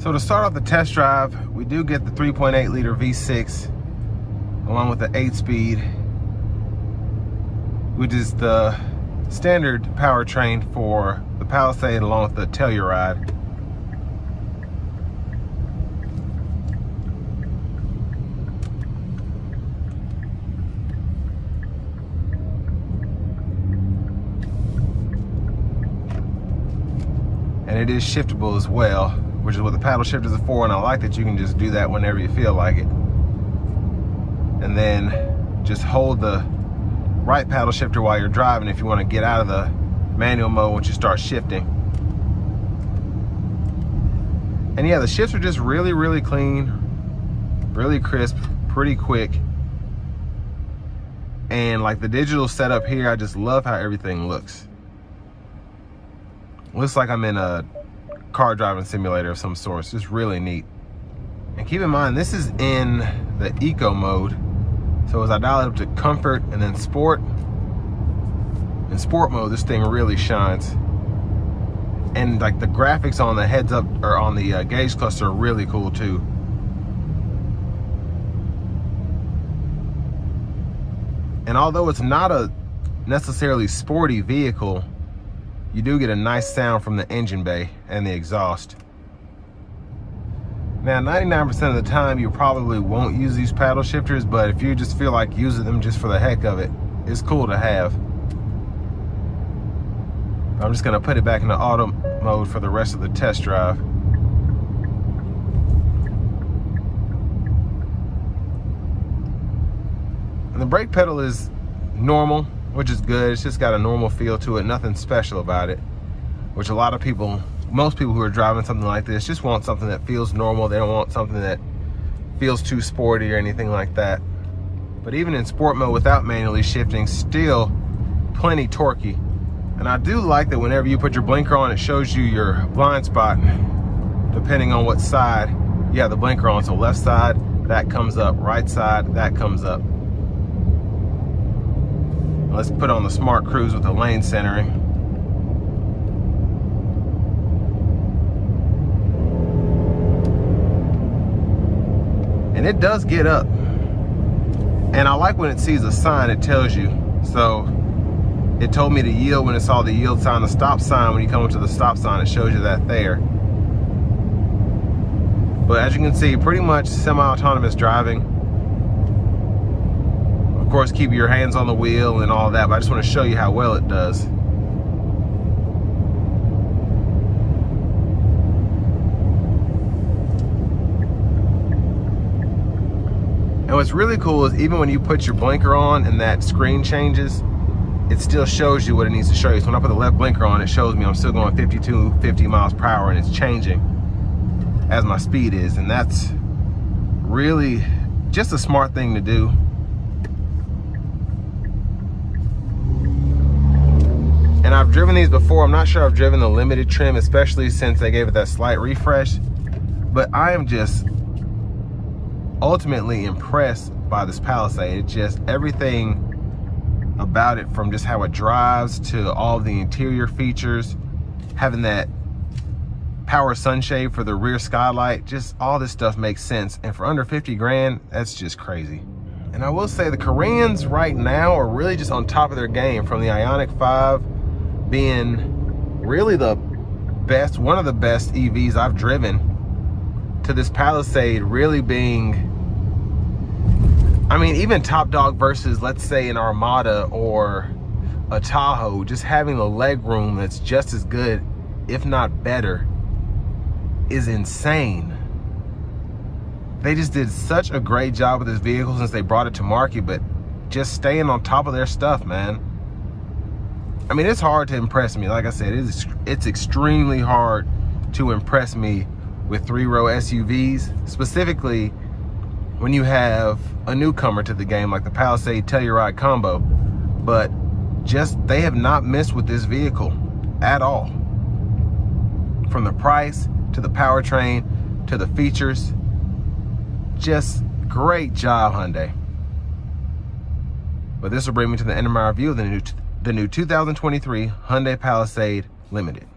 So to start off the test drive, we do get the 3.8 liter V6 along with the 8-speed, which is the standard powertrain for the Palisade along with the Telluride. And it is shiftable as well, which is what the paddle shifters are for, and I like that you can just do that whenever you feel like it. And then just hold the right paddle shifter while you're driving if you want to get out of the manual mode once you start shifting. And yeah, the shifts are just really, really clean, really crisp, pretty quick. And like the digital setup here, I just love how everything looks. Looks like I'm in a car driving simulator of some sort. It's just really neat. And keep in mind, this is in the eco mode. So as I dial it up to comfort and then sport, in sport mode, this thing really shines. And like the graphics on the heads up or on the gauge cluster are really cool too. And although it's not a necessarily sporty vehicle, you do get a nice sound from the engine bay and the exhaust. Now, 99% of the time, you probably won't use these paddle shifters, but if you just feel like using them just for the heck of it, it's cool to have. I'm just gonna put it back into auto mode for the rest of the test drive. And the brake pedal is normal, which is good. It's just got a normal feel to it, nothing special about it, which a lot of people, most people who are driving something like this just want something that feels normal. They don't want something that feels too sporty or anything like that. But even in sport mode without manually shifting, still plenty torquey. And I do like that whenever you put your blinker on, it shows you your blind spot depending on what side you have the blinker on. So left side, that comes up. Right side, that comes up. Let's put on the smart cruise with the lane centering. And it does get up. And I like when it sees a sign, it tells you. So it told me to yield when it saw the yield sign, the stop sign. When you come up to the stop sign, it shows you that there. But as you can see, pretty much semi-autonomous driving. Of course, keep your hands on the wheel and all that, but I just want to show you how well it does. And what's really cool is even when you put your blinker on and that screen changes, it still shows you what it needs to show you. So when I put the left blinker on, it shows me I'm still going 50 miles per hour, and it's changing as my speed is. And that's really just a smart thing to do. And I've driven these before. I'm not sure I've driven the limited trim, especially since they gave it that slight refresh. But I am just ultimately impressed by this Palisade. It's just everything about it, from just how it drives to all the interior features, having that power sunshade for the rear skylight, just all this stuff makes sense. And for under 50 grand, that's just crazy. And I will say the Koreans right now are really just on top of their game, from the Ioniq 5 being really the best, one of the best EVs I've driven, to this Palisade really being, I mean, even top dog versus, let's say, an Armada or a Tahoe, just having the leg room that's just as good, if not better, is insane. They just did such a great job with this vehicle since they brought it to market, but just staying on top of their stuff, man. I mean, it's hard to impress me. Like I said, it's extremely hard to impress me with three-row SUVs, specifically when you have a newcomer to the game like the Palisade Telluride combo. But just, they have not missed with this vehicle at all. From the price to the powertrain to the features, just great job, Hyundai. But this will bring me to the end of my review of the new 2023 Hyundai Palisade Limited.